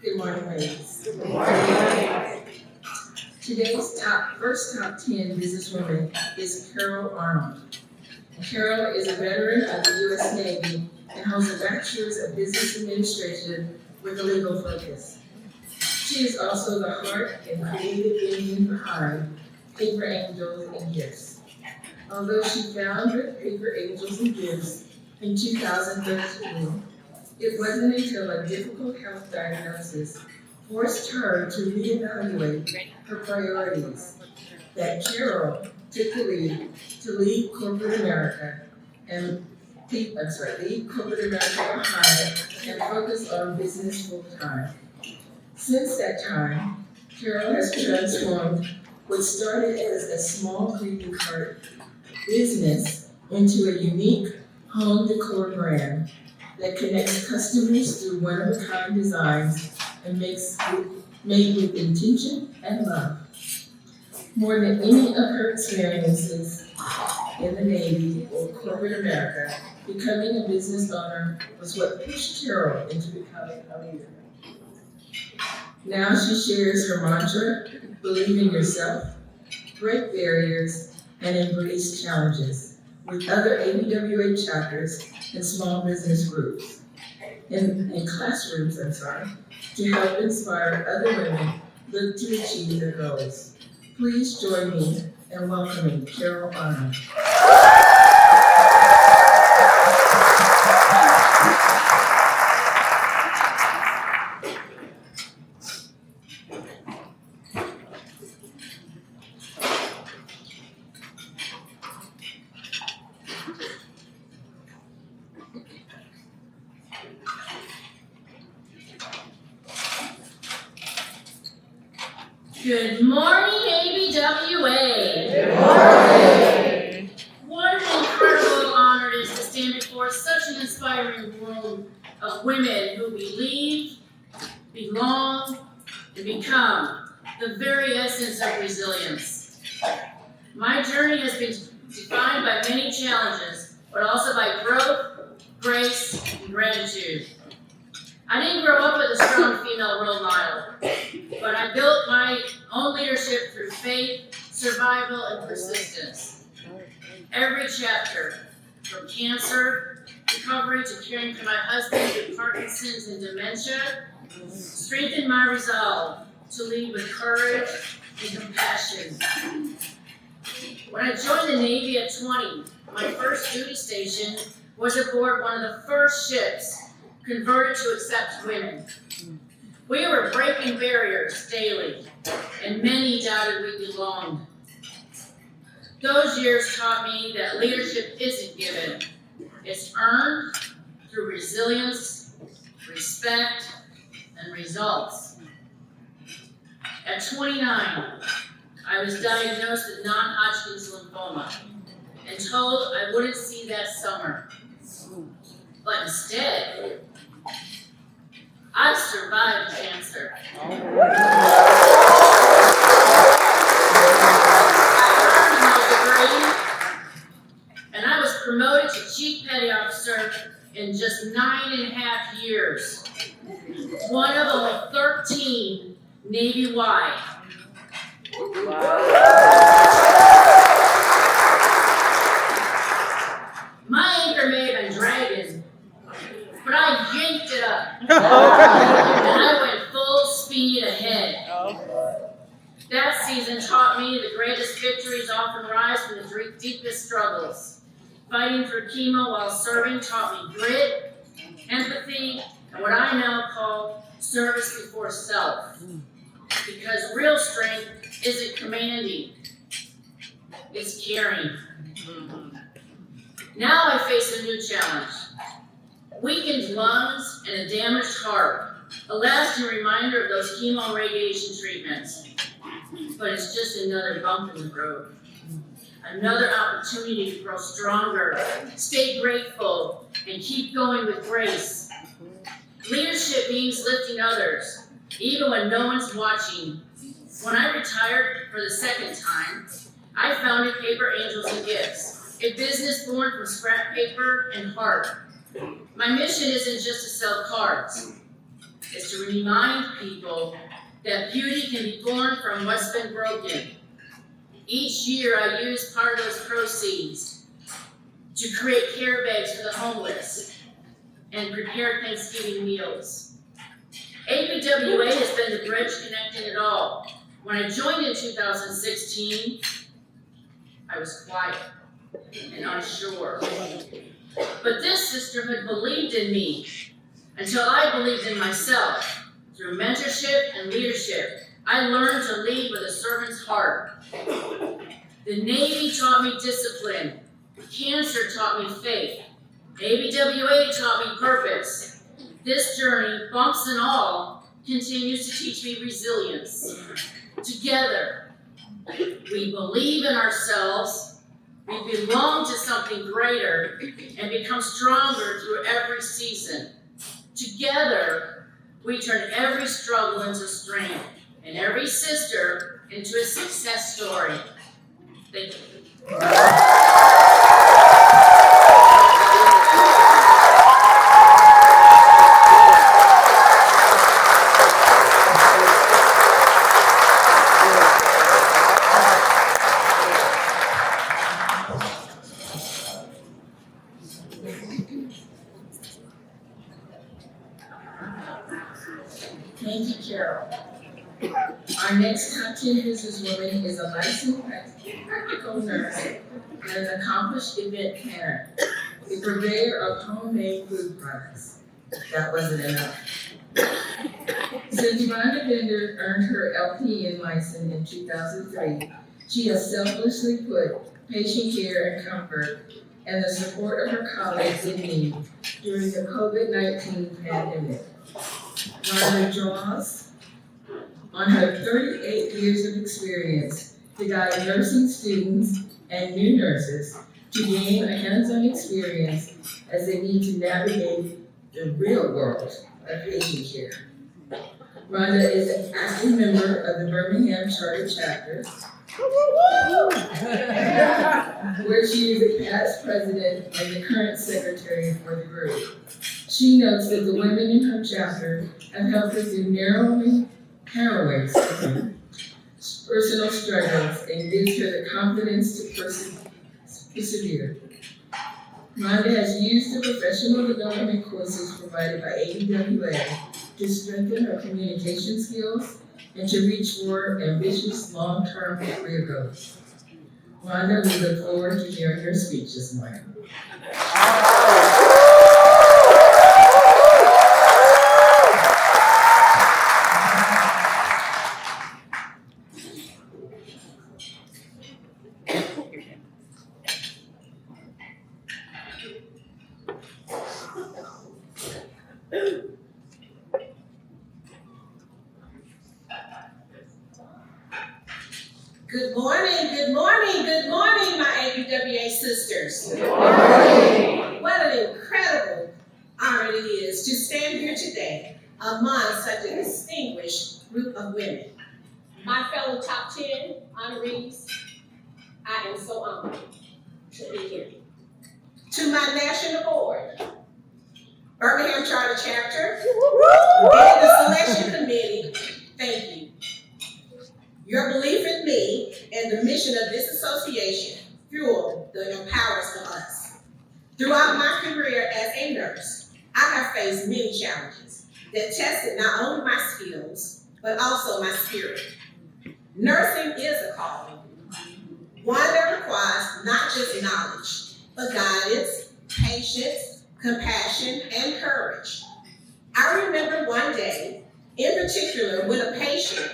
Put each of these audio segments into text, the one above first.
Good morning, ladies. Good morning. Today's first top 10 businesswoman is Carol Arnold. Carol is a veteran of the U.S. Navy and holds a bachelor's of business administration with a legal focus. She is also the heart and creative engine behind Paper Angels and Gifts. Although she founded Paper Angels and Gifts in 2013, it wasn't until a difficult health diagnosis forced her to reevaluate her priorities that Carol took the lead to leave corporate America leave corporate America behind and focus on business full time. Since that time, Carol has transformed what started as a small greeting card business into a unique home decor brand that connects customers through one-of-a-kind designs and made with intention and love. More than any of her experiences in the Navy or corporate America, becoming a business owner was what pushed Carol into becoming a leader. Now she shares her mantra, believe in yourself, break barriers, and embrace challenges with other ABWA chapters and small business groups, in classrooms, to help inspire other women look to achieve their goals. Please join me in welcoming Carol Arnold. Good morning, ABWA. Good morning. What an incredible honor it is to stand before such an inspiring room of women who believe, belong, and become the very essence of resilience. My journey has been defined by many challenges, but also by growth, grace, and gratitude. I didn't grow up with a strong female role model, but I built my own leadership through faith, survival, and persistence. Every chapter, from cancer recovery to caring for my husband with Parkinson's and dementia, strengthened my resolve to lead with courage and compassion. When I joined the Navy at 20, my first duty station was aboard one of the first ships converted to accept women. We were breaking barriers daily, and many doubted we belonged. Those years taught me that leadership isn't given. It's earned through resilience, respect, and results. At 29, I was diagnosed with non-Hodgkin's lymphoma and told I wouldn't see that summer. But instead, I survived cancer. I earned my degree, and I was promoted to Chief Petty Officer in just 9.5 years. One of only 13 Navy-wide. My anchor may have been dragging, but I yanked it up. And I went full speed ahead. That season taught me the greatest victories often rise from the deepest struggles. Fighting through chemo while serving taught me grit, empathy, and what I now call service before self. Because real strength isn't commanding, it's caring. Now I face a new challenge. Weakened lungs and a damaged heart, a lasting reminder of those chemo radiation treatments. But it's just another bump in the road. Another opportunity to grow stronger, stay grateful, and keep going with grace. Leadership means lifting others, even when no one's watching. When I retired for the second time, I founded Paper Angels and Gifts, a business born from scrap paper and heart. My mission isn't just to sell cards. It's to remind people that beauty can be born from what's been broken. Each year I use part of those proceeds to create care bags for the homeless and prepare Thanksgiving meals. ABWA has been the bridge connecting it all. When I joined in 2016, I was quiet and unsure. But this sisterhood believed in me until I believed in myself. Through mentorship and leadership, I learned to lead with a servant's heart. The Navy taught me discipline. Cancer taught me faith. ABWA taught me purpose. This journey, bumps and all, continues to teach me resilience. Together, we believe in ourselves, we belong to something greater, and become stronger through every season. Together, we turn every struggle into strength, and every sister into a success story. Thank you. Thank you, Carol. Our next top 10 businesswoman is a licensed practical nurse and an accomplished event planner, a purveyor of homemade food products. That wasn't enough. Since Rhoynda Bender earned her LPN license in 2003, she has selflessly put patient care and comfort and the support of her colleagues in need during the COVID-19 pandemic. Rhoynda draws on her 38 years of experience to guide nursing students and new nurses to gain a hands-on experience as they need to navigate the real world of patient care. Rhoynda is an active member of the Birmingham Charter Chapter, where she is a past president and the current secretary for the group. She notes that the women in her chapter have helped her through harrowing personal struggles and gives her the confidence to persevere. Rhoynda has used the professional development courses provided by ABWA to strengthen her communication skills and to reach for ambitious long-term career goals. Rhoynda, we look forward to hearing your speech this morning. Good morning, good morning, good morning, my ABWA sisters. Good morning. What an incredible honor it is to stand here today among such a distinguished group of women. My fellow top 10 honorees, I am so honored to be here. To my national board, Birmingham Charter Chapter, and the selection committee, thank you. Your belief in me and the mission of this association fueled the empowers of us. Throughout my career as a nurse, I have faced many challenges that tested not only my skills, but also my spirit. Nursing is a calling, one that requires not just knowledge, but guidance, patience, compassion, and courage. I remember one day, in particular, when a patient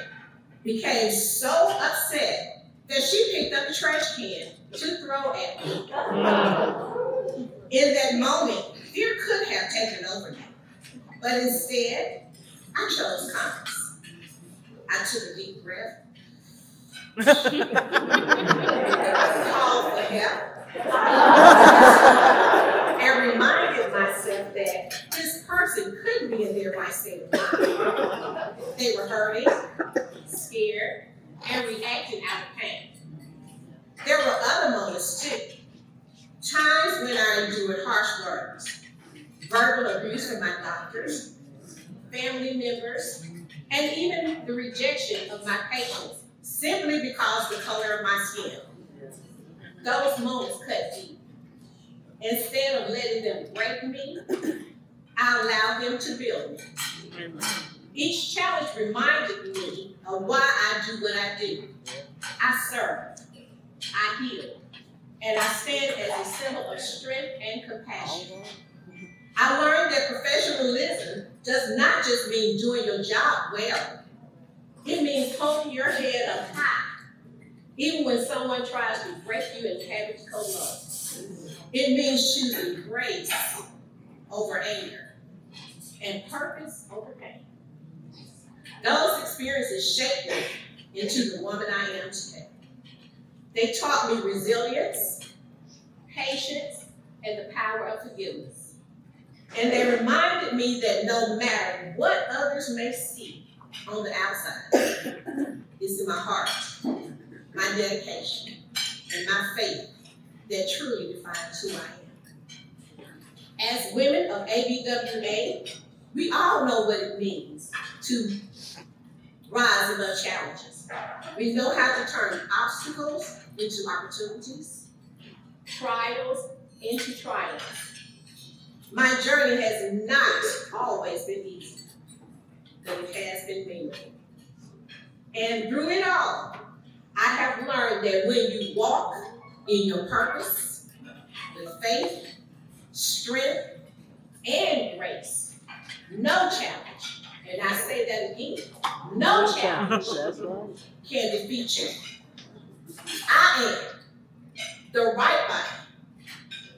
became so upset that she picked up the trash can to throw at me. In that moment, fear could have taken over me, but instead, I chose calmness. I took a deep breath, called for help, and reminded myself that this person couldn't be in their right state of mind. They were hurting, scared, and reacting out of pain. There were other moments too. Times when I endured harsh words, verbal abuse from my doctors, family members, and even the rejection of my patients simply because of the color of my skin. Those moments cut deep. Instead of letting them break me, I allowed them to build me. Each challenge reminded me of why I do what I do. I serve, I heal, and I stand as a symbol of strength and compassion. I learned that professionalism does not just mean doing your job well. It means holding your head up high, even when someone tries to break you and have it go low. It means choosing grace over anger and purpose over pain. Those experiences shaped me into the woman I am today. They taught me resilience, patience, and the power of forgiveness. And they reminded me that no matter what others may see on the outside, it's in my heart, my dedication, and my faith that truly defines who I am. As women of ABWA, we all know what it means to rise above challenges. We know how to turn obstacles into opportunities, trials into triumphs. My journey has not always been easy, but it has been meaningful. And through it all, I have learned that when you walk in your purpose with faith, strength, and grace, no challenge, and I say that again, no challenge can defeat you. I am the right body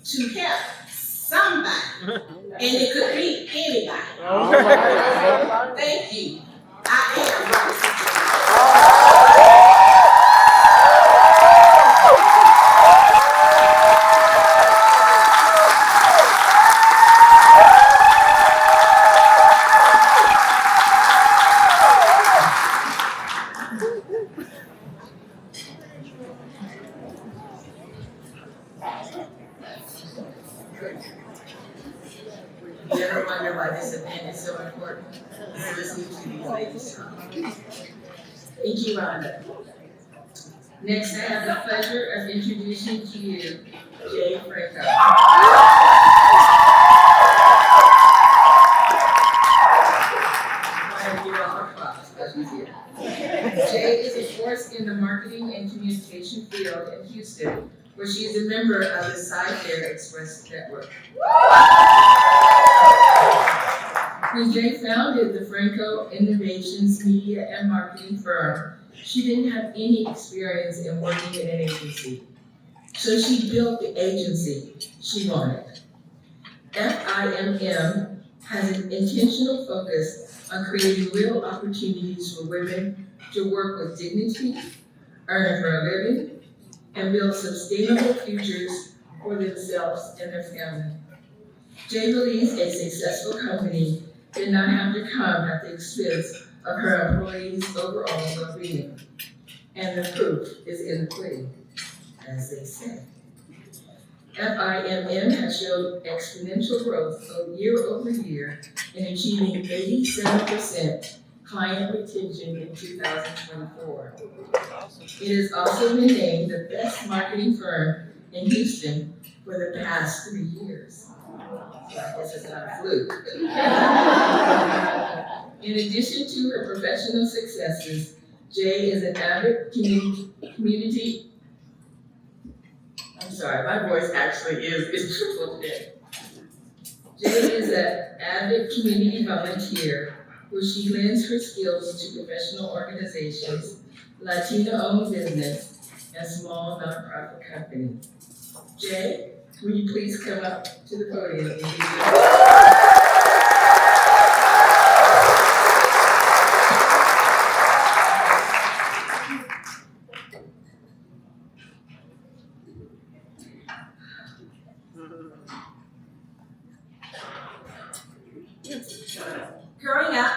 to help somebody, and it could be anybody. Thank you. I am right. You ever wonder why this event is so important? Listening to these ladies talk. Thank you, Rhoynda. Next, I have the pleasure of introducing to you Jay Franco. Jay is a force in the marketing and communication field in Houston, where she is a member of the Sci-Fair Express Network. When Jay founded the Franco Innovations media and marketing firm, she didn't have any experience in working in an agency. So she built the agency she wanted. FIMM has an intentional focus on creating real opportunities for women to work with dignity, earn for a living, and build sustainable futures for themselves and their family. Jay believes a successful company did not have to come at the expense of her employees' overall well-being. And the proof is in the pudding, as they say. FIMM has showed exponential growth year over year in achieving 87% client retention in 2024. It has also been named the best marketing firm in Houston for the past 3 years. So I guess it's not a fluke. In addition to her professional successes, Jay is an avid community. I'm sorry, my voice actually is triple today. Jay is an avid community volunteer where she lends her skills to professional organizations, Latino-owned business, and small nonprofit companies. Jay, will you please come up to the podium and give Growing up,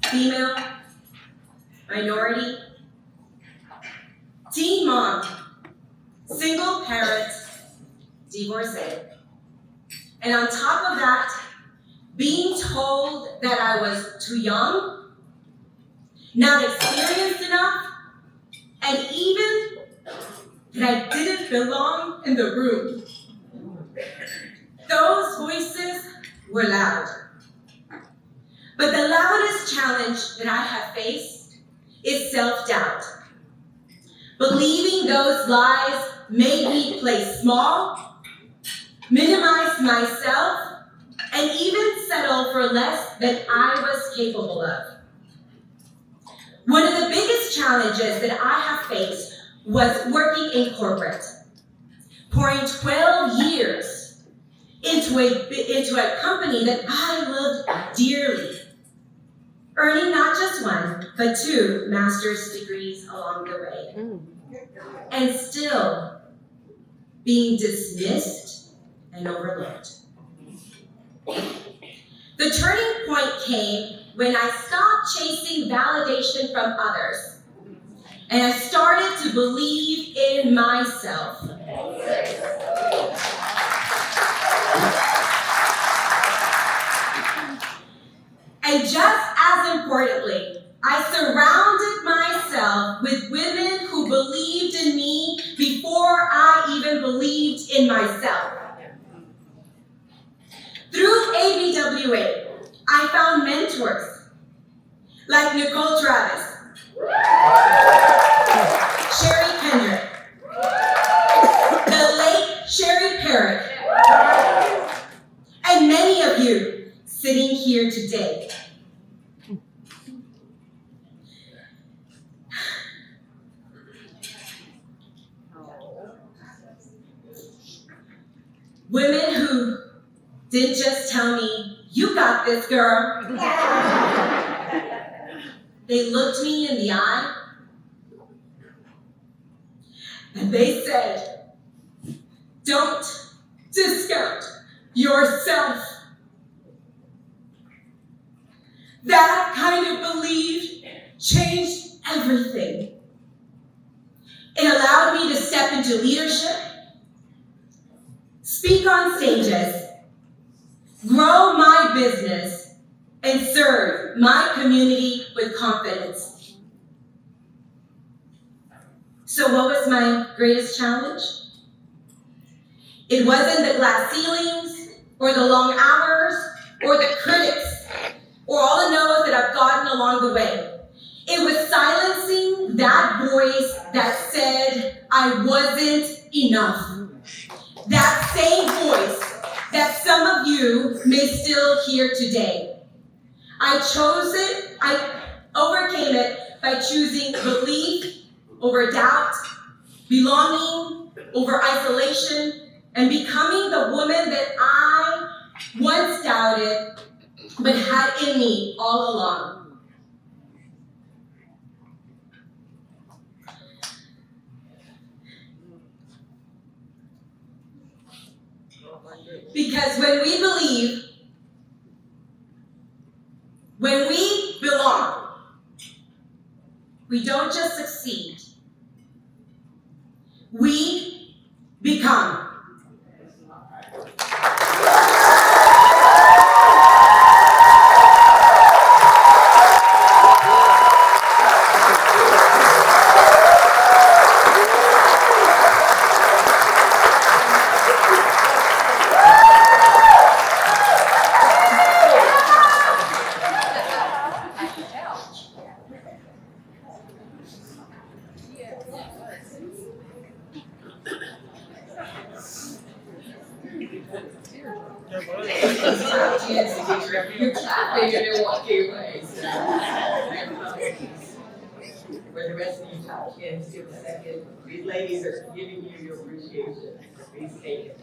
female, minority, teen mom, single parent, divorcee. And on top of that, being told that I was too young, not experienced enough, and even that I didn't belong in the room. Those voices were loud. But the loudest challenge that I have faced is self-doubt. Believing those lies made me play small, minimize myself, and even settle for less than I was capable of. One of the biggest challenges that I have faced was working in corporate, pouring 12 years into a company that I loved dearly, earning not just one, but 2 master's degrees along the way, and still being dismissed and overlooked. The turning point came when I stopped chasing validation from others, and I started to believe in myself. And just as importantly, I surrounded myself with women who believed in me before I even believed in myself. Through ABWA, I found mentors like Nicole Travis, Sherry Kendrick, the late Sherry Parrick, and many of you sitting here today. Women who didn't just tell me, "You got this, girl." They looked me in the eye and they said, "Don't discount yourself." That kind of belief changed everything. It allowed me to step into leadership, speak on stages, grow my business, and serve my community with confidence. So what was my greatest challenge? It wasn't the glass ceilings, or the long hours, or the critics, or all the no's that I've gotten along the way. It was silencing that voice that said I wasn't enough. That same voice that some of you may still hear today. I chose it, I overcame it by choosing belief over doubt, belonging over isolation, and becoming the woman that I once doubted but had in me all along. Because when we believe, when we belong, we don't just succeed, we become. For the rest of you top kids, give a second. These ladies are giving you your appreciation. Please take it.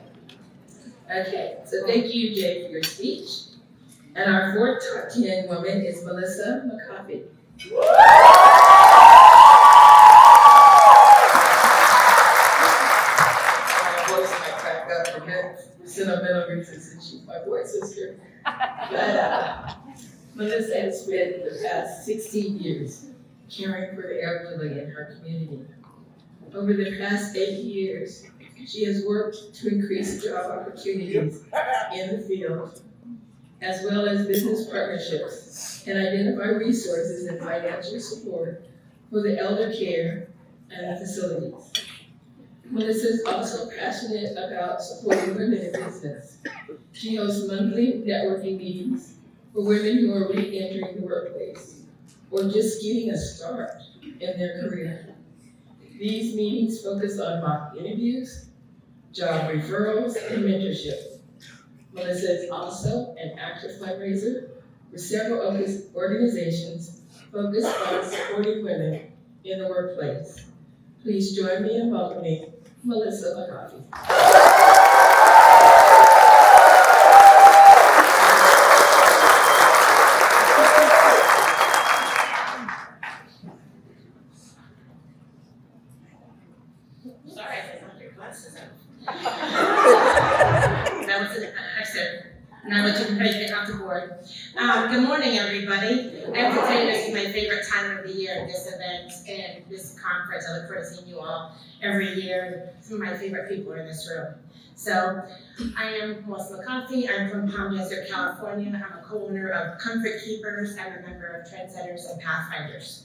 Okay, so thank you, Jay, for your speech. And our 4th top 10 woman is Melissa McCaughey. My voice might crack up for sentimental reasons, and she's my voice sister. But Melissa has spent the past 16 years caring for the elderly in her community. Over the past 8 years, She has worked to increase job opportunities in the field, as well as business partnerships, and identify resources and financial support for the elder care and the facilities. Melissa is also passionate about supporting women in business. She hosts monthly networking meetings for women who are re-entering the workplace or just getting a start in their career. These meetings focus on mock interviews, job referrals, and mentorship. Melissa is also an active fundraiser for several of his organizations focused on supporting women in the workplace. Please join me in welcoming Melissa McCaughey. Sorry, I don't have your glasses on. That was an accident. Now that you can get off the board. Good morning, everybody. I have to tell you, this is my favorite time of the year, this event and this conference. I look forward to seeing you all every year. Some of my favorite people are in this room. So, I am Melissa McCaughey. I'm from Palm Desert, California. I'm a co-owner of Comfort Keepers. I'm a member of Trendsetters and Pathfinders.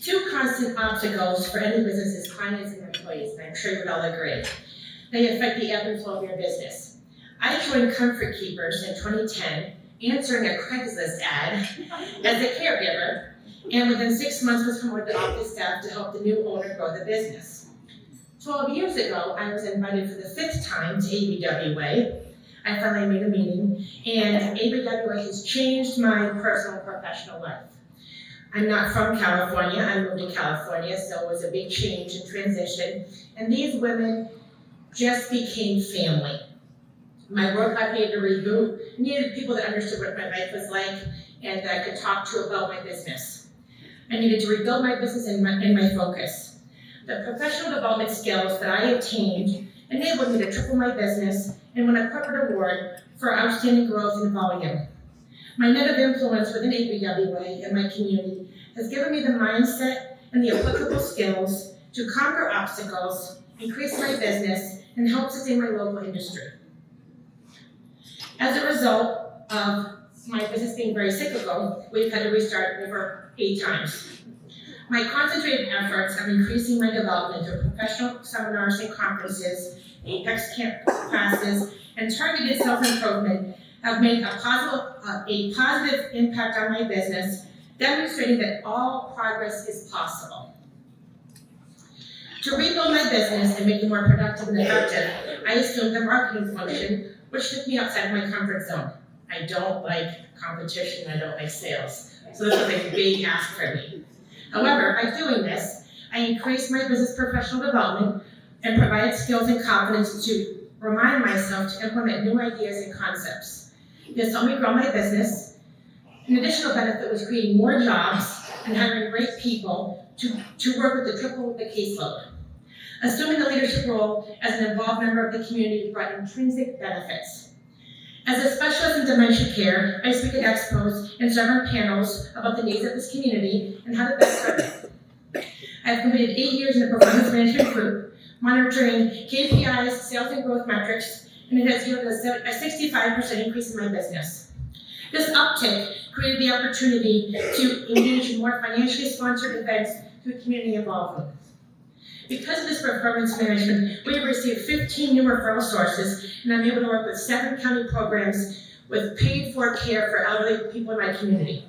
Two constant obstacles for any business is clients and employees, and I'm sure you would all agree. They affect the ebb and flow of your business. I joined Comfort Keepers in 2010, answering a Craigslist ad as a caregiver, and within 6 months was promoted to office staff to help the new owner grow the business. 12 years ago, I was invited for the 5th time to ABWA. I finally made a meeting, and ABWA has changed my personal and professional life. I'm not from California, I moved to California, so it was a big change and transition, and these women just became family. My work life needed to reboot, needed people that understood what my life was like and that I could talk to about my business. I needed to rebuild my business and my focus. The professional development skills that I attained enabled me to triple my business and win a corporate award for outstanding growth and volume. My net of influence within ABWA and my community has given me the mindset and the applicable skills to conquer obstacles, increase my business, and help sustain my local industry. As a result of my business being very cyclical, we've had to restart over 8 times. My concentrated efforts of increasing my development through professional seminars and conferences, Apex camp classes, and targeted self-improvement have made a positive impact on my business, demonstrating that all progress is possible. To rebuild my business and make it more productive and effective, I assumed the marketing function, which took me outside my comfort zone. I don't like competition, I don't like sales. So this was a big ask for me. However, by doing this, I increased my business professional development and provided skills and confidence to remind myself to implement new ideas and concepts. This helped me grow my business. An additional benefit was creating more jobs and hiring great people to work with triple the caseload. Assuming the leadership role as an involved member of the community brought intrinsic benefits. As a specialist in dementia care, I speak at expos and serve on panels about the needs of this community and how to best serve it. I've completed 8 years in the performance management group, monitoring KPIs, sales and growth metrics, and it has yielded a 65% increase in my business. This uptick created the opportunity to engage in more financially sponsored events through community involvement. Because of this performance management, we have received 15 new referral sources, and I'm able to work with 7 county programs with paid-for care for elderly people in my community.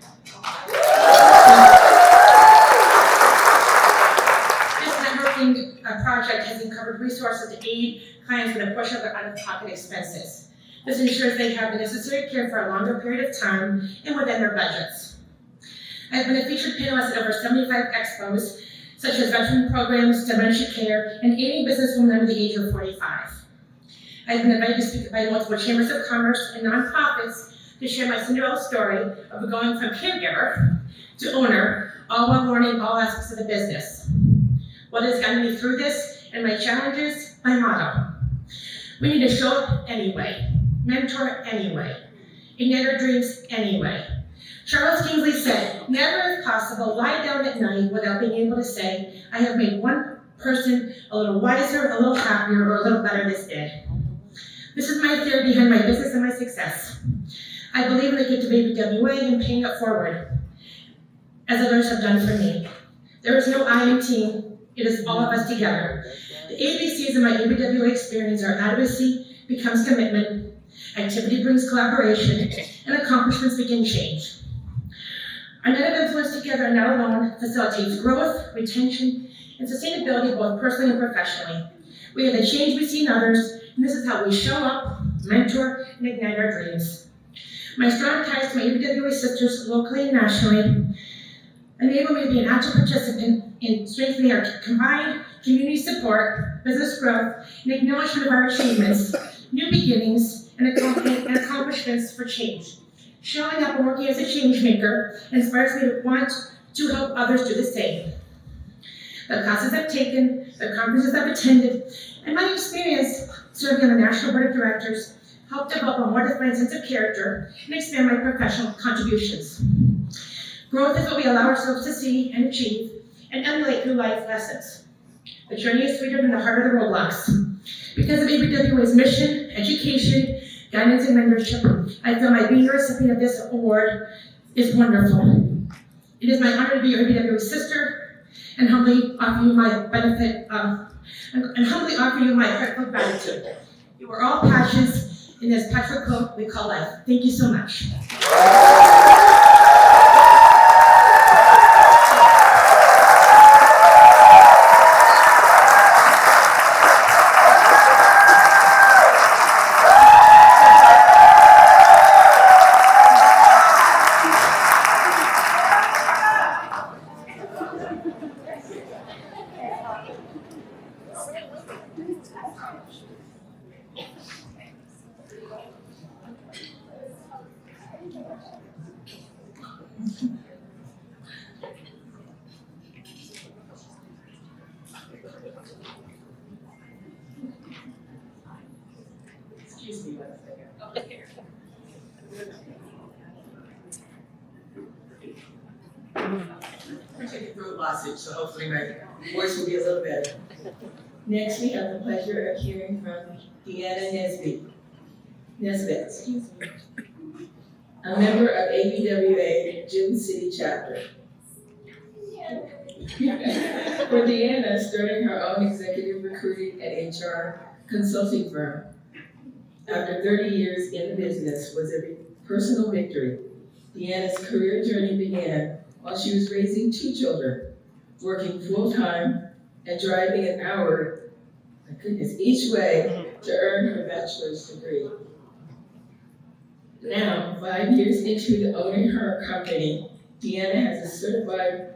This networking project has uncovered resources to aid clients with a portion of their out-of-pocket expenses. This ensures they have the necessary care for a longer period of time and within their budgets. I've been a featured panelist at over 75 expos, such as veteran programs, dementia care, and aiding businesswomen under the age of 45. I've been invited to speak by multiple chambers of commerce and nonprofits to share my Cinderella story of going from caregiver to owner, all while learning all aspects of the business. What has gotten me through this and my challenges? My motto. We need to show up anyway, mentor anyway, ignite our dreams anyway. Charles Kingsley said, never if possible lie down at night without being able to say, I have made one person, a little wiser, a little happier, or a little better this day. This is my theory behind my business and my success. I believe in the gift of ABWA and paying it forward, as others have done for me. There is no I in team, it is all of us together. The ABCs of my ABWA experience are advocacy becomes commitment, activity brings collaboration, and accomplishments begin change. Our net of influence together and not alone facilitates growth, retention, and sustainability both personally and professionally. We are the change we see in others, and this is how we show up, mentor, and ignite our dreams. My strong ties to my ABWA sisters locally and nationally enable me to be an active participant in strengthening our combined community support, business growth, and acknowledgement of our achievements, new beginnings, and accomplishments for change. Showing up and working as a change maker inspires me to want to help others do the same. The classes I've taken, the conferences I've attended, and my experience serving on the National Board of Directors helped develop a more defined sense of character and expand my professional contributions. Growth is what we allow ourselves to see and achieve and emulate through life lessons. The journey is sweeter than the heart of the roadblocks. Because of ABWA's mission, education, guidance, and mentorship, I feel my being a recipient of this award is wonderful. It is my honor to be your ABWA sister and humbly offer you my heartfelt gratitude. You are all passions in this patchwork quilt we call life. Thank you so much. Excuse me one second. I'm taking through a lawsuit, so hopefully my voice will be a little better. Next, we have the pleasure of hearing from Deanna Nesbit, a member of ABWA Gym City Chapter. For Deanna, starting her own executive recruiting and HR consulting firm after 30 years in the business was a personal victory. Deanna's career journey began while she was raising 2 children, working full-time and driving an hour, each way to earn her bachelor's degree. Now, 5 years into owning her company, Deanna has a certified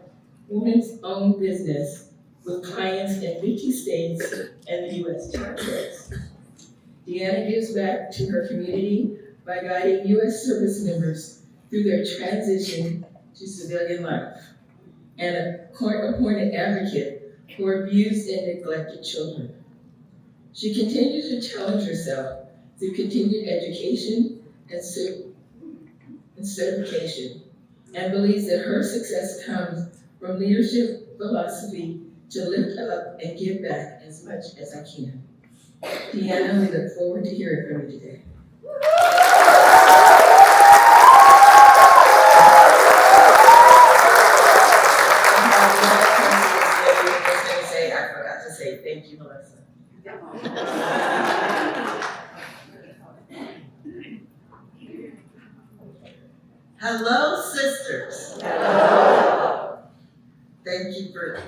woman's own business with clients in 50 states and the U.S. territories. Deanna gives back to her community by guiding U.S. service members through their transition to civilian life, and a court-appointed advocate for abused and neglected children. She continues to challenge herself through continued education and certification, and believes that her success comes from leadership philosophy to lift up and give back as much as I can. Deanna, we look forward to hearing from you today. I forgot to say thank you, Melissa. Hello, sisters. Hello. Thank you for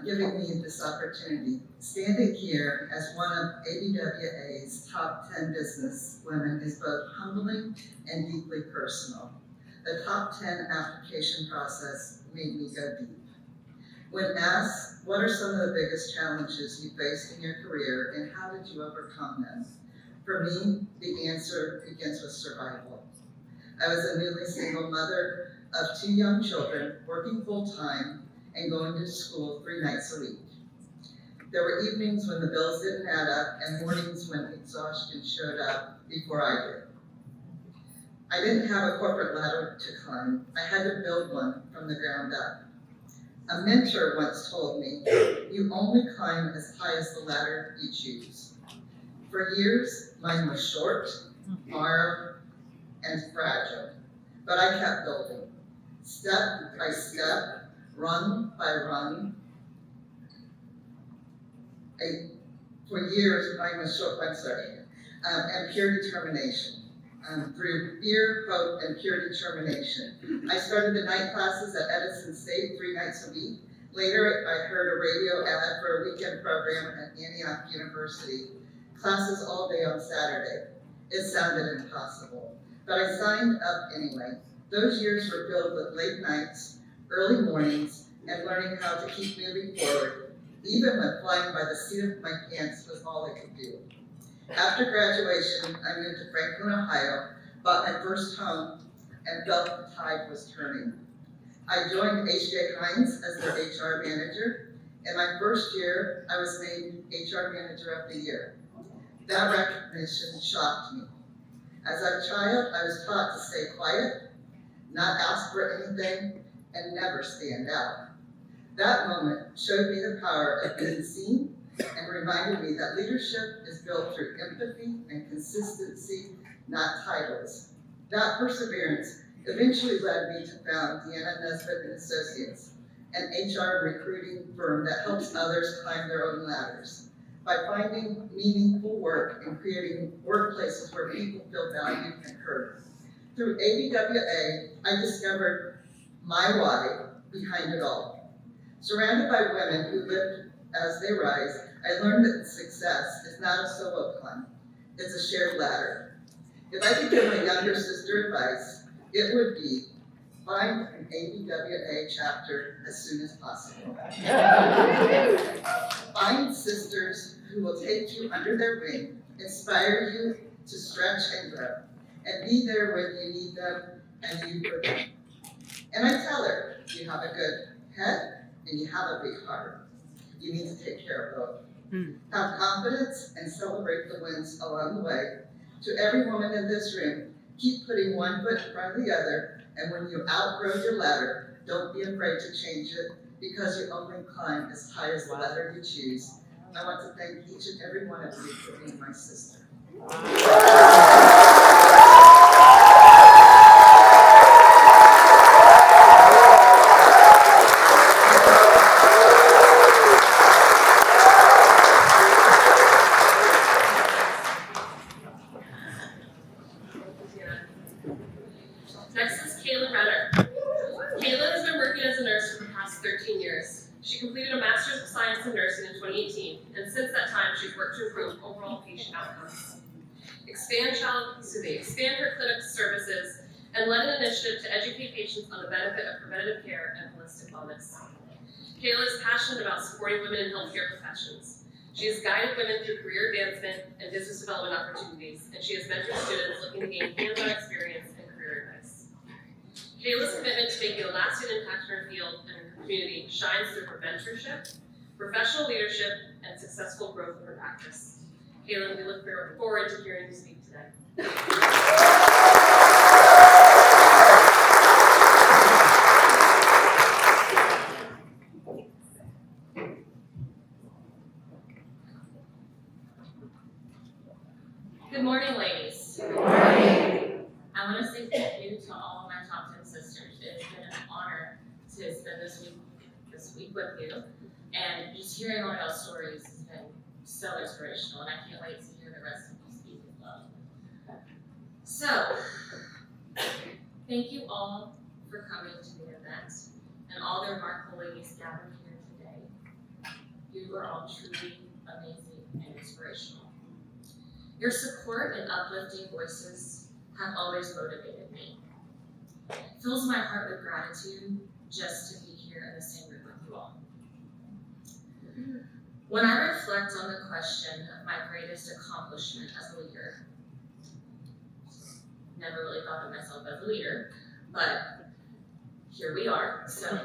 giving me this opportunity. Standing here as one of ABWA's top 10 business women is both humbling and deeply personal. The top 10 application process made me go deep. When asked, what are some of the biggest challenges you faced in your career and how did you overcome them? For me, the answer begins with survival. I was a newly single mother of 2 young children, working full-time and going to school 3 nights a week. There were evenings when the bills didn't add up and mornings when exhaustion showed up before I did. I didn't have a corporate ladder to climb. I had to build one from the ground up. A mentor once told me, you only climb as high as the ladder you choose. For years, mine was short, hard, and fragile, but I kept building. Step by step, rung by rung. For years, mine was short, and pure determination. Through fear, hope, and pure determination. I started the night classes at Edison State 3 nights a week. Later, I heard a radio ad for a weekend program at Antioch University. Classes all day on Saturday. It sounded impossible, but I signed up anyway. Those years were filled with late nights, early mornings, and learning how to keep moving forward, even when flying by the seat of my pants was all I could do. After graduation, I moved to Franklin, Ohio, bought my first home, and felt the tide was turning. I joined H.J. Heinz as their HR manager. In my first year, I was named HR Manager of the Year. That recognition shocked me. As a child, I was taught to stay quiet, not ask for anything, and never stand out. That moment showed me the power of being seen and reminded me that leadership is built through empathy and consistency, not titles. That perseverance eventually led me to found Deanna Nesbit and Associates, an HR recruiting firm that helps others climb their own ladders by finding meaningful work and creating workplaces where people feel valued and heard. Through ABWA, I discovered my why behind it all. Surrounded by women who live as they rise, I learned that success is not a solo climb, it's a shared ladder. If I could give my younger sister advice, it would be find an ABWA chapter as soon as possible. Find sisters who will take you under their wing, inspire you to stretch and grow, and be there when you need them and you for them. And I tell her, you have a good head and you have a big heart. You need to take care of both. Have confidence and celebrate the wins along the way. To every woman in this room, keep putting one foot in front of the other, and when you outgrow your ladder, don't be afraid to change it, because you only climb as high as the ladder you choose. I want to thank each and every one of you for being my sister. Next is Kayla Renner. Kayla has been working as a nurse for the past 13 years. She completed a Master's of Science in Nursing in 2018, and since that time, she's worked to improve overall patient outcomes, expand her clinical services, and led an initiative to educate patients on the benefit of preventative care and holistic wellness. Kayla is passionate about supporting women in healthcare professions. She has guided women through career advancement and business development opportunities, and she has mentored students looking to gain hands-on experience and career advice. Kayla's commitment to making a lasting impact in her field and her community shines through her mentorship, professional leadership, and successful growth of her practice. Kayla, we look forward to hearing you speak today. Good morning, ladies. Good morning. I want to say thank you to all of my top 10 sisters. It's been an honor to spend this week with you, and just hearing all y'all's stories has been so inspirational, and I can't wait to hear the rest of you speak as well. So, thank you all for coming to the event, and all the remarkable ladies gathered here today. You are all truly amazing and inspirational. Your support and uplifting voices have always motivated me. It fills my heart with gratitude just to be here in the same room with you all. When I reflect on the question of my greatest accomplishment as a leader, never really thought of myself as a leader, but here we are, so.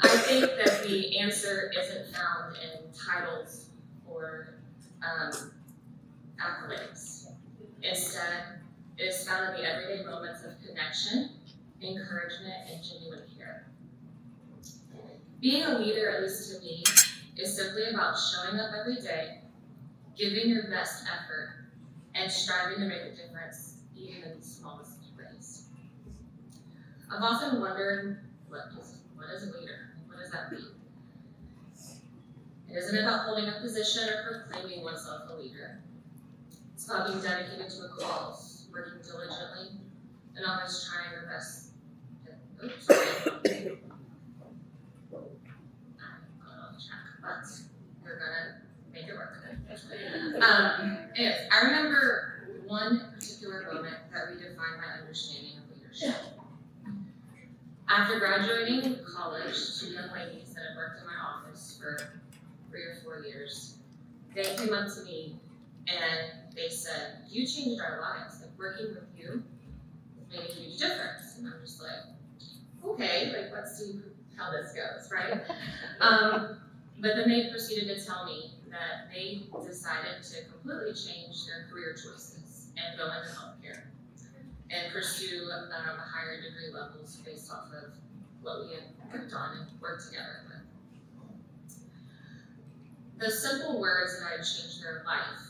I think that the answer isn't found in titles or accolades. Instead, it is found in the everyday moments of connection, encouragement, and genuine care. Being a leader, at least to me, is simply about showing up every day, giving your best effort, and striving to make a difference, even in the smallest ways. I've often wondered, what is a leader? What does that mean? It isn't about holding a position or proclaiming oneself a leader. It's about being dedicated to a cause, working diligently, and always trying your best. Oops, sorry. I'm going off track, but we're gonna make it work. Anyways, I remember one particular moment that redefined my understanding of leadership. After graduating college, two young ladies that had worked in my office for 3 or 4 years, they came up to me and they said, "You changed our lives. Like, working with you has made a huge difference." And I'm just like, okay, like, let's see how this goes, right? But then they proceeded to tell me that they decided to completely change their career choices and go into healthcare and pursue higher degree levels based off of what we had done and worked together with. The simple words that had changed their life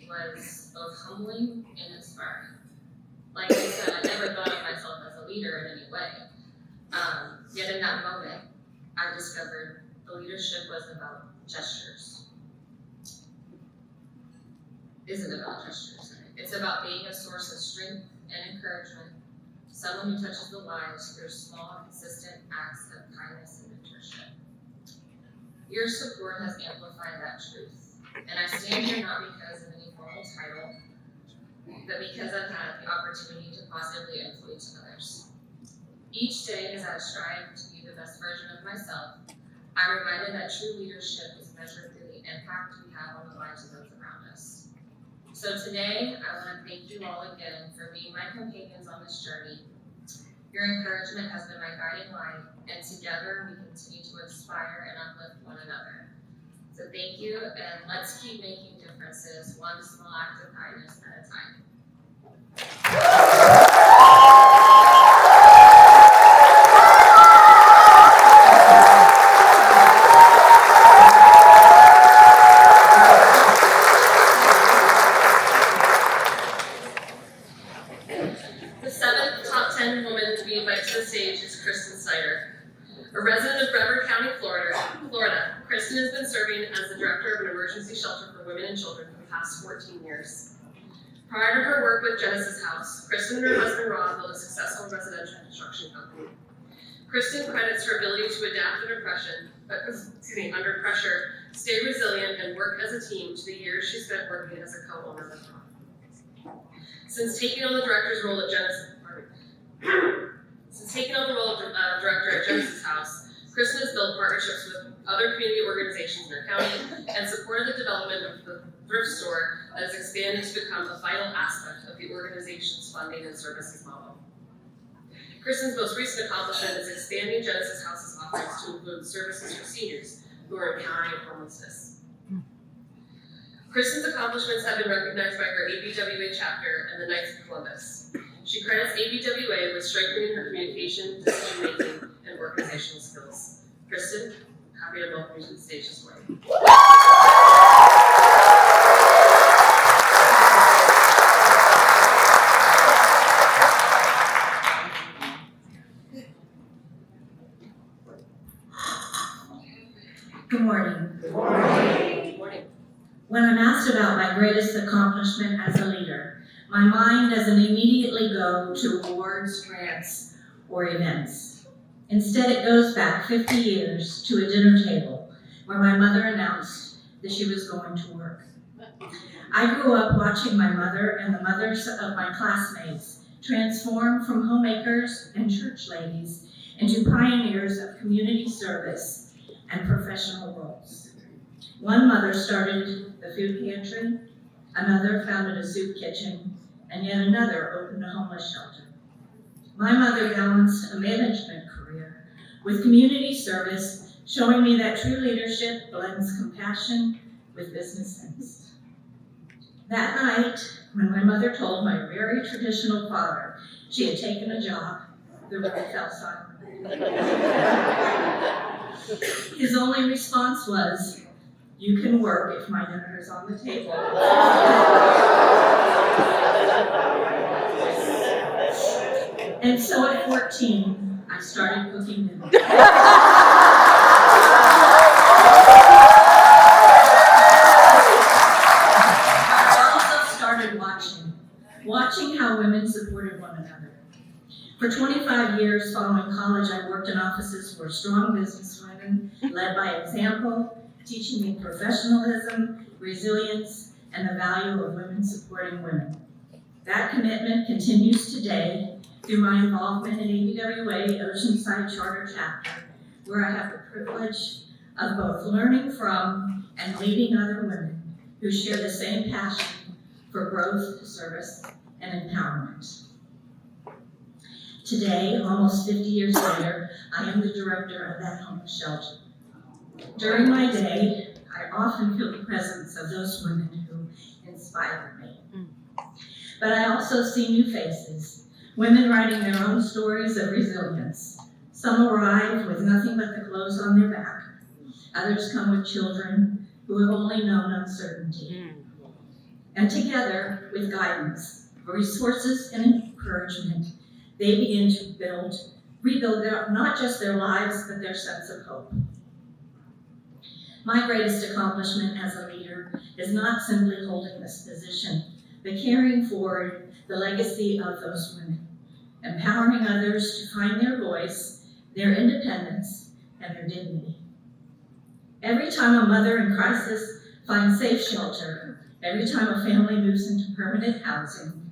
was both humbling and inspiring. Like I said, I never thought of myself as a leader in any way. Yet in that moment, I discovered the leadership was about gestures. Isn't about gestures. It's about being a source of strength and encouragement, someone who touches the lives through small, consistent acts of kindness and mentorship. Your support has amplified that truth, and I stand here not because of any formal title, but because I've had the opportunity to positively influence others. Each day as I strive to be the best version of myself, I'm reminded that true leadership is measured through the impact we have on the lives of those around us. So today, I want to thank you all again for being my companions on this journey. Your encouragement has been my guiding light, and together we continue to inspire and uplift one another. So thank you, and let's keep making differences, one small act of kindness at a time. The seventh top 10 woman to be invited to the stage is Kristin Snyder. A resident of Brevard County, Florida, Kristin has been serving as the director of an emergency shelter for women and children for the past 14 years. Prior to her work with Genesis House, Kristin and her husband Ron built a successful residential construction company. Kristin credits her ability to adapt under pressure, stay resilient, and work as a team to the years she spent working as a co-owner with Ron. Since taking on the director's role at director at Genesis House, Kristin has built partnerships with other community organizations in her county and supported the development of the thrift store that has expanded to become a vital aspect of the organization's funding and services model. Kristin's most recent accomplishment is expanding Genesis House's offerings to include services for seniors who are encountering homelessness. Kristin's accomplishments have been recognized by her ABWA chapter and the Knights of Columbus. She credits ABWA with strengthening her communication, decision-making, and organizational skills. Kristin, happy to welcome you to the stage this morning. Good morning. Good morning. Good morning. When I'm asked about my greatest accomplishment as a leader, my mind doesn't immediately go to awards, grants, or events. Instead, it goes back 50 years to a dinner table where my mother announced that she was going to work. I grew up watching my mother and the mothers of my classmates transform from homemakers and church ladies into pioneers of community service and professional roles. One mother started the food pantry, another founded a soup kitchen, and yet another opened a homeless shelter. My mother balanced a management career with community service, showing me that true leadership blends compassion with business sense. That night, when my mother told my very traditional father she had taken a job, the room fell silent. His only response was, "You can work if my dinner is on the table." And so at 14, I started cooking dinner. I also started watching how women supported one another. For 25 years following college, I worked in offices where strong businesswomen led by example, teaching me professionalism, resilience, and the value of women supporting women. That commitment continues today through my involvement in ABWA Oceanside Charter Chapter, where I have the privilege of both learning from and leading other women who share the same passion for growth, service, and empowerment. Today, almost 50 years later, I am the director of that homeless shelter. During my day, I often feel the presence of those women who inspire me. But I also see new faces, women writing their own stories of resilience. Some arrive with nothing but the clothes on their back. Others come with children who have only known uncertainty. And together, with guidance, resources, and encouragement, they begin to rebuild not just their lives, but their sense of hope. My greatest accomplishment as a leader is not simply holding this position, but carrying forward the legacy of those women, empowering others to find their voice, their independence, and their dignity. Every time a mother in crisis finds safe shelter, every time a family moves into permanent housing,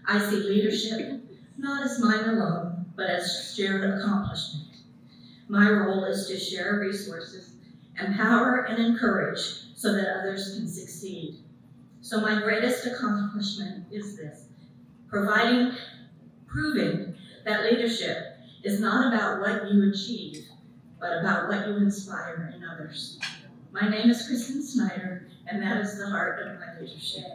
I see leadership not as mine alone, but as shared accomplishment. My role is to share resources, empower, and encourage so that others can succeed. So my greatest accomplishment is this: proving that leadership is not about what you achieve, but about what you inspire in others. My name is Kristin Snyder, and that is the heart of my leadership.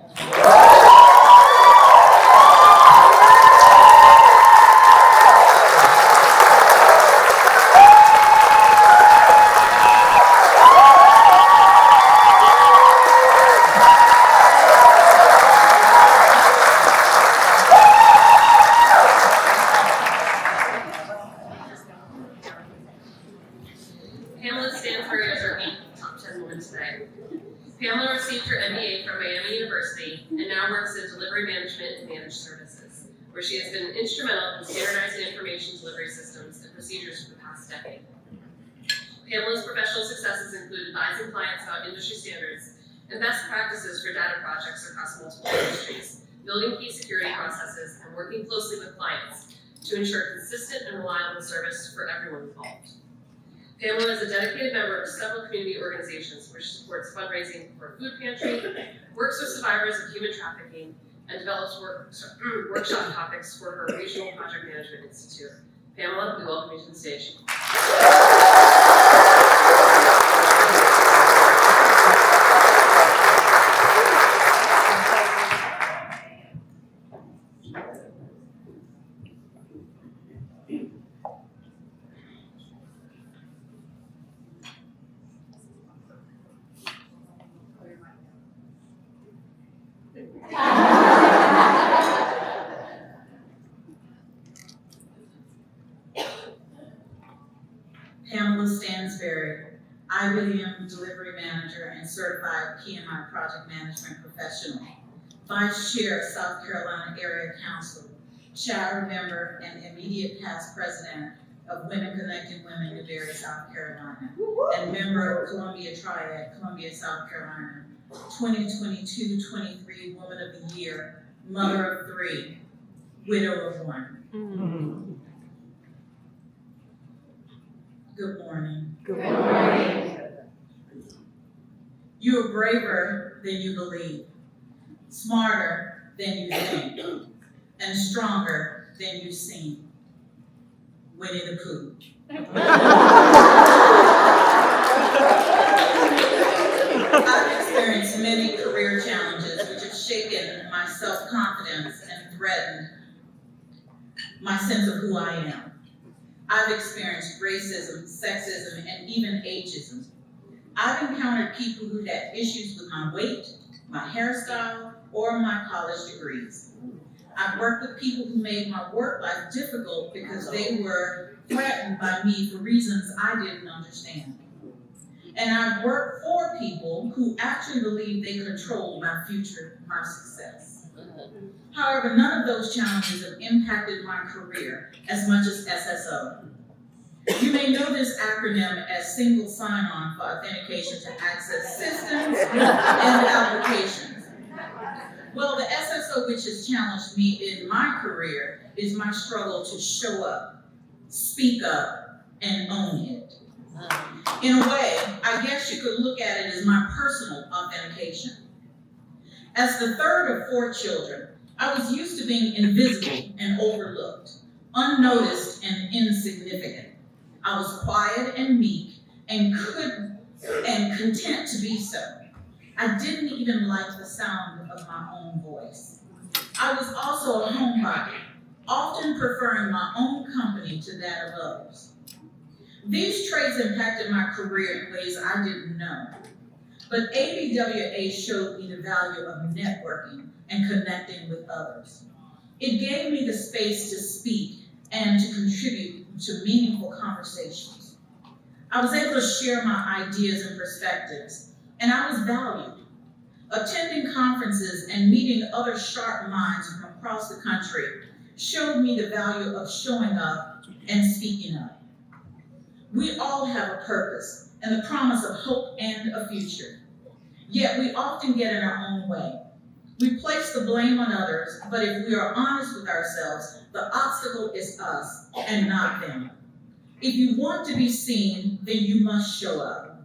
Pamela Stansbury is our 8th top 10 woman today. Pamela received her MBA from Miami University and now works in delivery management and managed services, where she has been instrumental in standardizing information delivery systems and procedures for the past decade. Pamela's professional successes include advising clients about industry standards and best practices for data projects across multiple industries, building key security processes, and working closely with clients to ensure consistent and reliable service for everyone involved. Pamela is a dedicated member of several community organizations where she supports fundraising for a food pantry, works with survivors of human trafficking, and develops workshop topics for her Regional Project Management Institute. Pamela, we welcome you to the stage. Pamela Stansbury, IBM Delivery Manager and Certified PMI Project Management Professional, Vice Chair of South Carolina Area Council, Sharon Member and immediate past President of Women Connecting Women in Berry, South Carolina, and member of Columbia Triad, Columbia, South Carolina, 2022-23 Woman of the Year, Mother of 3, Widow of 1. Good morning. Good morning. You are braver than you believe, smarter than you think, and stronger than you seem. Winnie the Pooh. I've experienced many career challenges which have shaken my self-confidence and threatened my sense of who I am. I've experienced racism, sexism, and even ageism. I've encountered people who had issues with my weight, my hairstyle, or my college degrees. I've worked with people who made my work life difficult because they were threatened by me for reasons I didn't understand. And I've worked for people who actually believed they controlled my future, my success. However, none of those challenges have impacted my career as much as SSO. You may know this acronym as Single Sign-On for Authentication to Access Systems and Applications. Well, the SSO which has challenged me in my career is my struggle to show up, speak up, and own it. In a way, I guess you could look at it as my personal authentication. As the third of 4 children, I was used to being invisible and overlooked, unnoticed and insignificant. I was quiet and meek and content to be so. I didn't even like the sound of my own voice. I was also a homebody, often preferring my own company to that of others. These traits impacted my career in ways I didn't know, but ABWA showed me the value of networking and connecting with others. It gave me the space to speak and to contribute to meaningful conversations. I was able to share my ideas and perspectives, and I was valued. Attending conferences and meeting other sharp minds from across the country showed me the value of showing up and speaking up. We all have a purpose and the promise of hope and a future. Yet we often get in our own way. We place the blame on others, but if we are honest with ourselves, the obstacle is us and not them. If you want to be seen, then you must show up.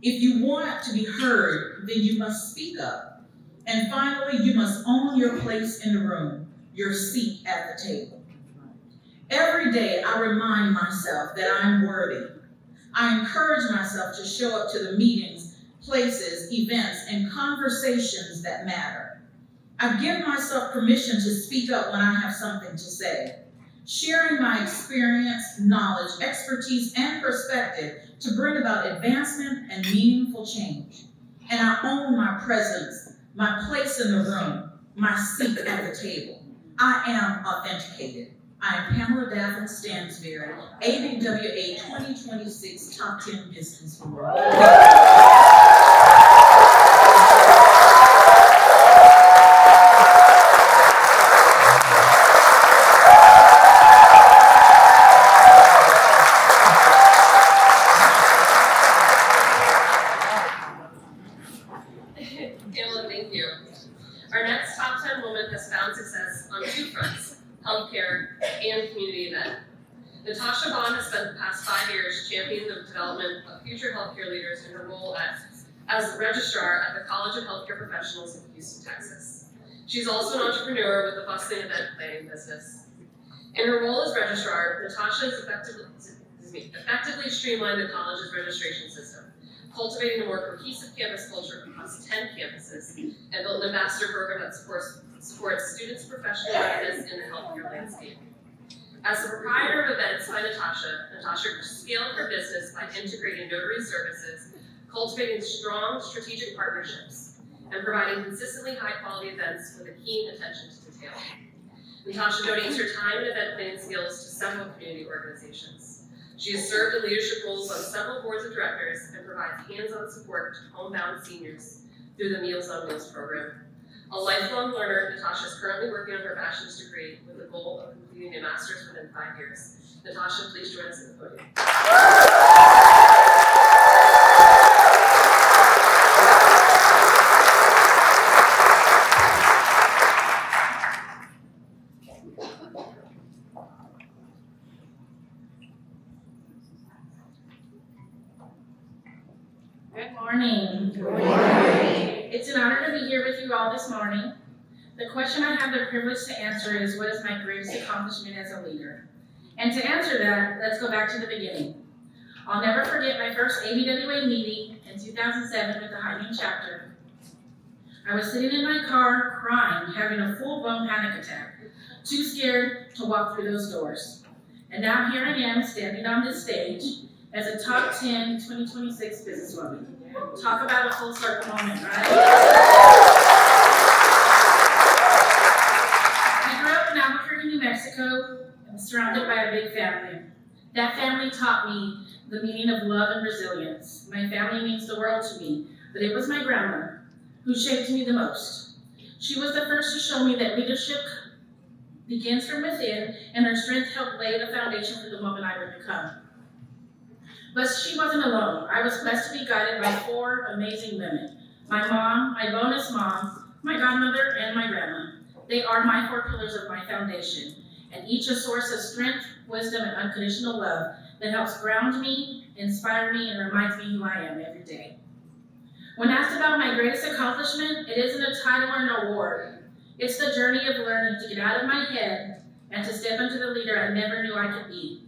If you want to be heard, then you must speak up. And finally, you must own your place in the room, your seat at the table. Every day, I remind myself that I'm worthy. I encourage myself to show up to the meetings, places, events, and conversations that matter. I give myself permission to speak up when I have something to say, sharing my experience, knowledge, expertise, and perspective to bring about advancement and meaningful change. And I own my presence, my place in the room, my seat at the table. I am authenticated. I am Pamela Stansbury, ABWA 2026 Top 10 Businesswoman. Kayla, thank you. Our next top 10 woman has found success on 2 fronts, healthcare and community event. Natasha Vaughn has spent the past 5 years championing the development of future healthcare leaders in her role as the registrar at the College of Healthcare Professionals in Houston, Texas. She's also an entrepreneur with a bustling event planning business. In her role as registrar, Natasha has effectively streamlined the college's registration system, cultivating a more cohesive campus culture across 10 campuses, and built an ambassador program that supports students' professional readiness in the healthcare landscape. As the proprietor of events by Natasha scaled her business by integrating notary services, cultivating strong strategic partnerships, and providing consistently high-quality events with a keen attention to detail. Natasha donates her time and event planning skills to several community organizations. She has served in leadership roles on several boards of directors and provides hands-on support to homebound seniors through the Meals on Wheels program. A lifelong learner, Natasha is currently working on her bachelor's degree with the goal of completing a master's within 5 years. Natasha, please join us at the podium. Good morning. Good morning. It's an honor to be here with you all this morning. The question I have the privilege to answer is, what is my greatest accomplishment as a leader? And to answer that, let's go back to the beginning. I'll never forget my first ABWA meeting in 2007 with the High Noon chapter. I was sitting in my car crying, having a full-blown panic attack, too scared to walk through those doors. And now here I am, standing on this stage as a top 10 2026 businesswoman. Talk about a full circle moment, right? I grew up in Albuquerque, New Mexico, and was surrounded by a big family. That family taught me the meaning of love and resilience. My family means the world to me, but it was my grandma who shaped me the most. She was the first to show me that leadership begins from within, and her strength helped lay the foundation for the woman I would become. But she wasn't alone. I was blessed to be guided by 4 amazing women. My mom, my bonus mom, my godmother, and my grandma. They are my 4 pillars of my foundation, and each a source of strength, wisdom, and unconditional love that helps ground me, inspire me, and reminds me who I am every day. When asked about my greatest accomplishment, it isn't a title or an award. It's the journey of learning to get out of my head and to step into the leader I never knew I could be.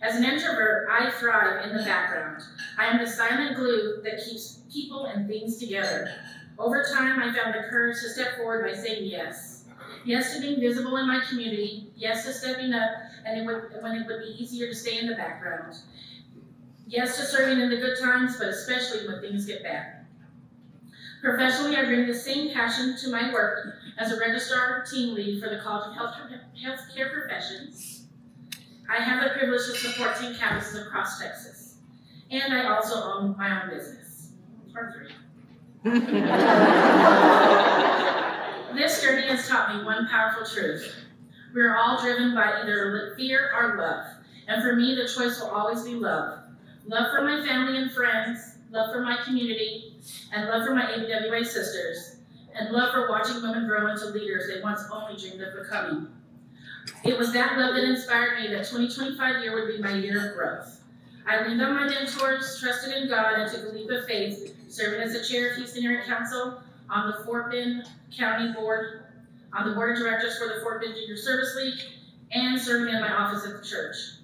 As an introvert, I thrive in the background. I am the silent glue that keeps people and things together. Over time, I found the courage to step forward by saying yes. Yes to being visible in my community. Yes to stepping up when it would be easier to stay in the background. Yes to serving in the good times, but especially when things get bad. Professionally, I bring the same passion to my work as a registrar team lead for the College of Healthcare Professions. I have the privilege to support 10 campuses across Texas. And I also own my own business. Or 3. This journey has taught me one powerful truth. We are all driven by either fear or love. And for me, the choice will always be love. Love for my family and friends, love for my community, and love for my ABWA sisters, and love for watching women grow into leaders they once only dreamed of becoming. It was that love that inspired me that 2025 year would be my year of growth. I leaned on my mentors, trusted in God, and took a leap of faith, serving as the chair of Houston Area Council, on the Fort Bend County Board, on the board of directors for the Fort Bend Junior Service League, and serving in my office at the church.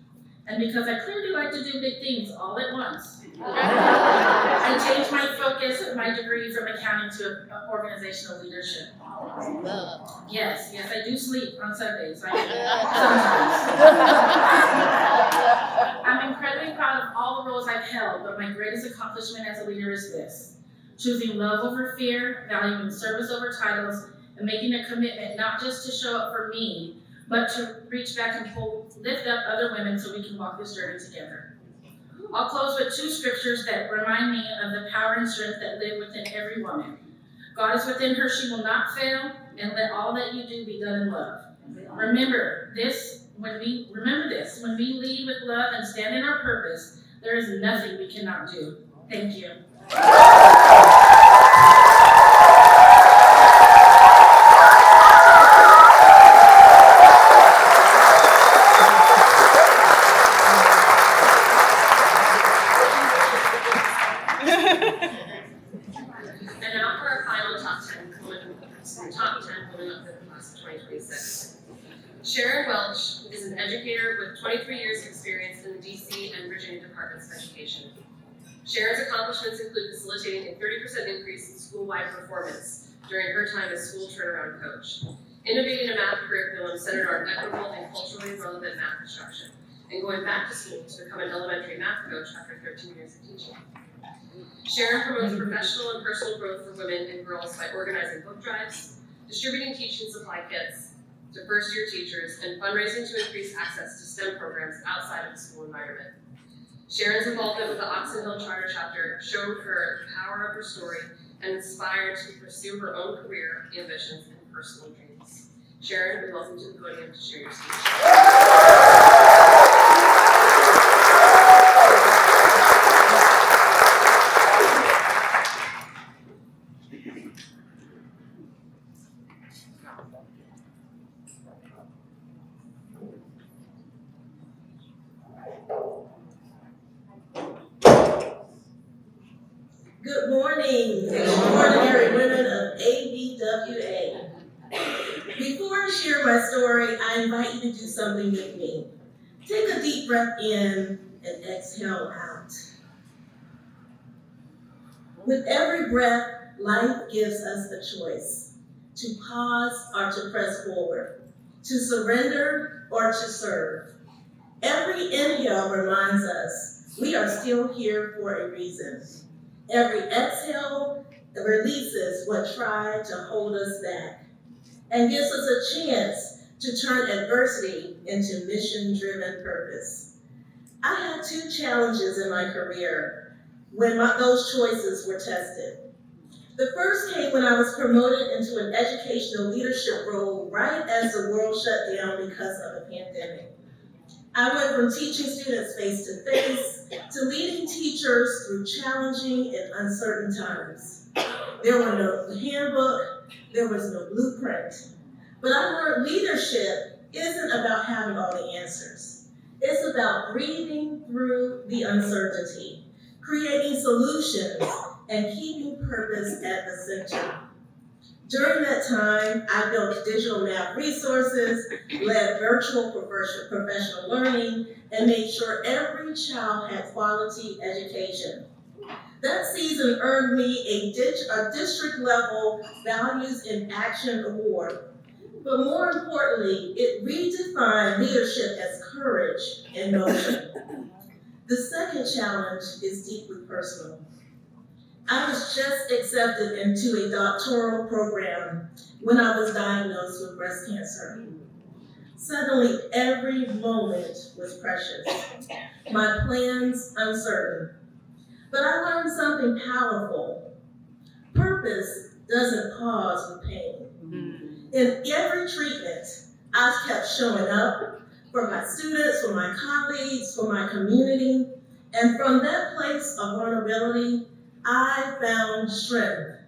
And because I clearly like to do big things all at once, I changed my focus of my degree from accounting to organizational leadership. Yes, I do sleep on Sundays. Sometimes. I'm incredibly proud of all the roles I've held, but my greatest accomplishment as a leader is this: choosing love over fear, valuing service over titles, and making a commitment not just to show up for me, but to reach back and lift up other women so we can walk this journey together. I'll close with 2 scriptures that remind me of the power and strength that live within every woman. God is within her, she will not fail, and let all that you do be done in love. Remember this, when we lead with love and stand in our purpose, there is nothing we cannot do. Thank you. And now for our final top 10 women of the class of 2026. Sharon Welch is an educator with 23 years of experience in the DC and Virginia Departments of Education. Sharon's accomplishments include facilitating a 30% increase in school-wide performance during her time as school turnaround coach, innovating a math curriculum centered on equitable and culturally relevant math instruction, and going back to school to become an elementary math coach after 13 years of teaching. Sharon promotes professional and personal growth for women and girls by organizing book drives, distributing teaching supply kits to first-year teachers, and fundraising to increase access to STEM programs outside of the school environment. Sharon's involvement with the Oxon Hill Charter Chapter showed her the power of her story and inspired to pursue her own career, ambitions, and personal dreams. Sharon, we welcome you to the podium to share your speech. Good morning, extraordinary women of ABWA. Before I share my story, I invite you to do something with me. Take a deep breath in and exhale out. With every breath, life gives us a choice: to pause or to press forward, to surrender or to serve. Every inhale reminds us we are still here for a reason. Every exhale releases what tried to hold us back and gives us a chance to turn adversity into mission-driven purpose. I had 2 challenges in my career when those choices were tested. The first came when I was promoted into an educational leadership role right as the world shut down because of a pandemic. I went from teaching students face-to-face to leading teachers through challenging and uncertain times. There were no handbook, there was no blueprint. But I learned leadership isn't about having all the answers. It's about breathing through the uncertainty, creating solutions, and keeping purpose at the center. During that time, I built digital math resources, led virtual professional learning, and made sure every child had quality education. That season earned me a district-level Values in Action Award. But more importantly, it redefined leadership as courage in motion. The second challenge is deeply personal. I was just accepted into a doctoral program when I was diagnosed with breast cancer. Suddenly, every moment was precious. My plans uncertain. But I learned something powerful. Purpose doesn't pause with pain. In every treatment, I kept showing up for my students, for my colleagues, for my community. And from that place of vulnerability, I found strength.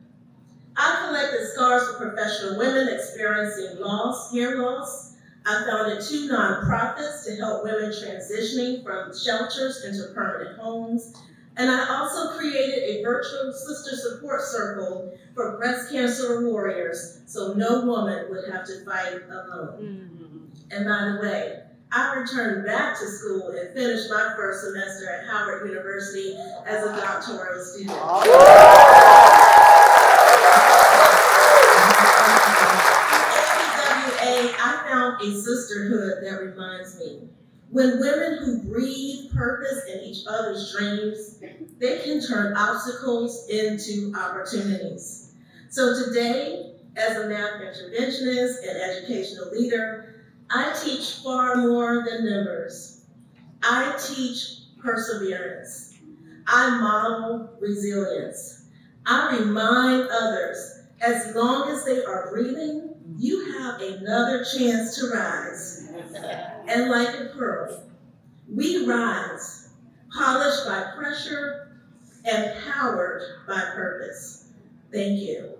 I collected scars for professional women experiencing hair loss. I founded 2 nonprofits to help women transitioning from shelters into permanent homes. And I also created a virtual sister support circle for breast cancer warriors so no woman would have to fight alone. And by the way, I returned back to school and finished my first semester at Howard University as a doctoral student. ABWA, I found a sisterhood that reminds me. When women who breathe purpose in each other's dreams, they can turn obstacles into opportunities. So today, as a math interventionist and educational leader, I teach far more than numbers. I teach perseverance. I model resilience. I remind others, as long as they are breathing, you have another chance to rise. And like a pearl, we rise, polished by pressure and powered by purpose. Thank you.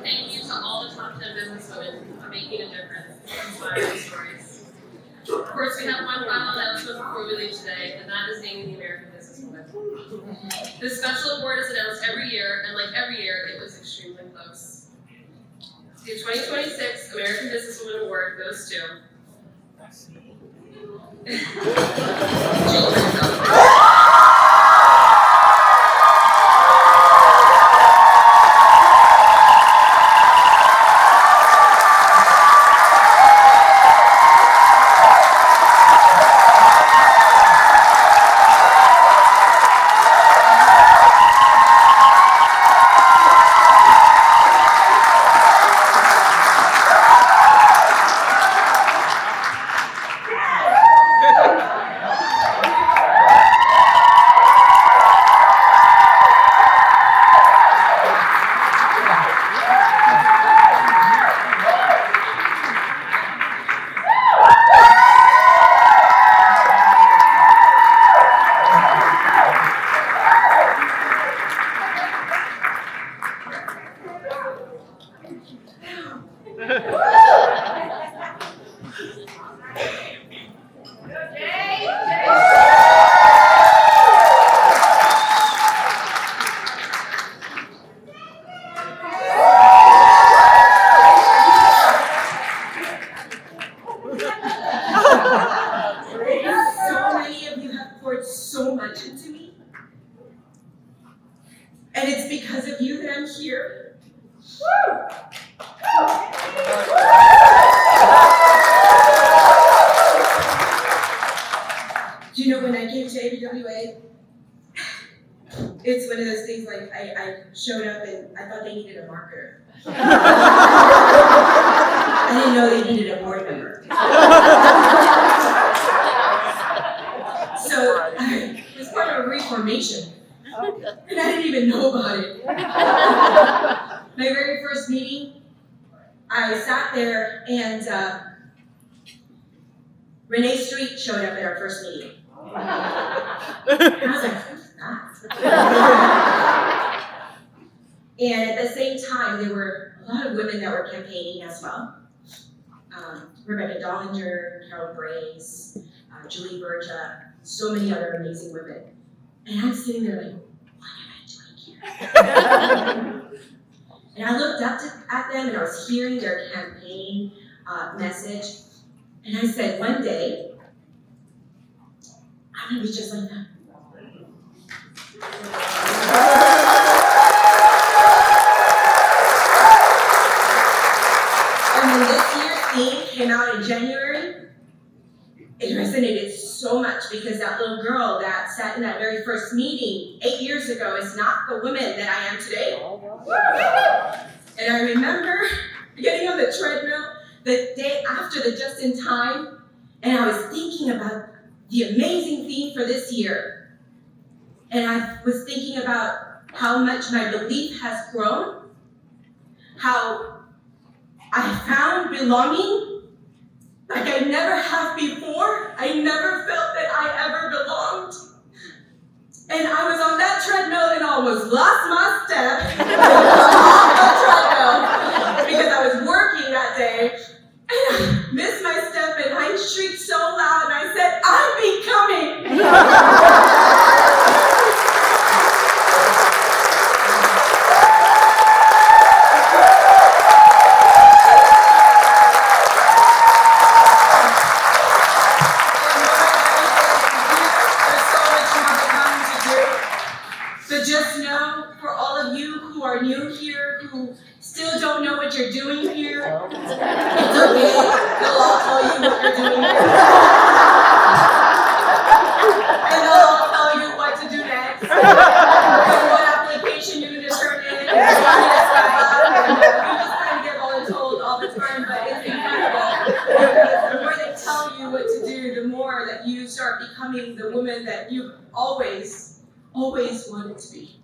Thank you to all the top 10 businesswomen for making a difference and inspiring stories. Of course, we have one final announcement before we leave today, and that is naming the American Businesswoman. This special award is announced every year, and like every year, it was extremely close. The 2026 American Businesswoman Award goes to And it's because of you that I'm here. Do you know when I came to ABWA, it's one of those things like I showed up and I thought they needed a marketer. I didn't know they needed a board member. So I was part of a reformation, and I didn't even know about it. My very first meeting, I sat there and Renee Street showed up at our first meeting. And I was like, who's that? And at the same time, there were a lot of women that were campaigning as well. Rebecca Dollinger, Carol Brace, Julie Berja, so many other amazing women. And I'm sitting there like, what am I doing here? And I looked up at them and I was hearing their campaign message. And I said, one day, I'm gonna be just like them. And when this year's theme came out in January, it resonated so much because that little girl that sat in that very first meeting 8 years ago is not the woman that I am today. And I remember getting on the treadmill the day after the Just in Time, and I was thinking about the amazing theme for this year. And I was thinking about how much my belief has grown, how I found belonging like I never have before. I never felt that I ever belonged. And I was on that treadmill and almost lost my step on the treadmill because I was working that day. And I missed my step and I shrieked so loud and I said, I'm becoming. Just know, for all of you who are new here, who still don't know what you're doing here, it's okay. They'll all tell you what you're doing here. And they'll all tell you what to do next. And what application you need to turn in. And you just kind of get told all the time, but it's incredible. The more they tell you what to do, the more that you start becoming the woman that you always wanted to be.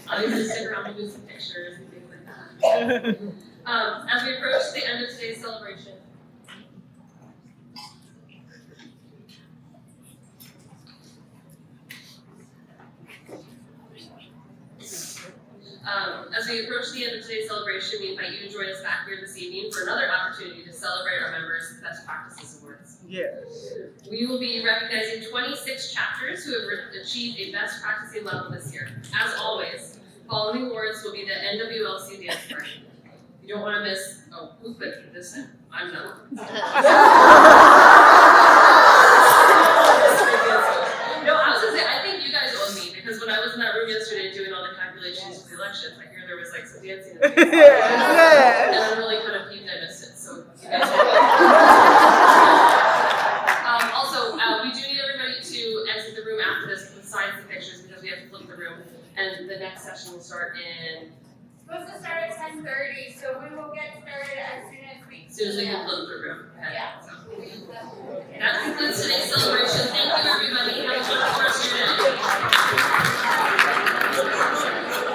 I'm going to stick around and do some pictures and things like that. As we approach the end of today's celebration, we invite you to join us back here this evening for another opportunity to celebrate our members' Best Practices Awards. Yes. We will be recognizing 26 chapters who have achieved a best practicing level this year. As always, following awards will be the NWLC dance party. You don't want to miss. Oh, who put this in? I'm not. No, I was gonna say, I think you guys owe me because when I was in that room yesterday doing all the calculations for the elections, I hear there was like some dancing. And I'm really kind of peeved I missed it. So you guys also, we do need everybody to exit the room after this with signs and pictures because we have to flip the room. And the next session will start in. Supposed to start at 10:30, so we will get started as soon as we As soon as we can flip the room. Yeah. That concludes today's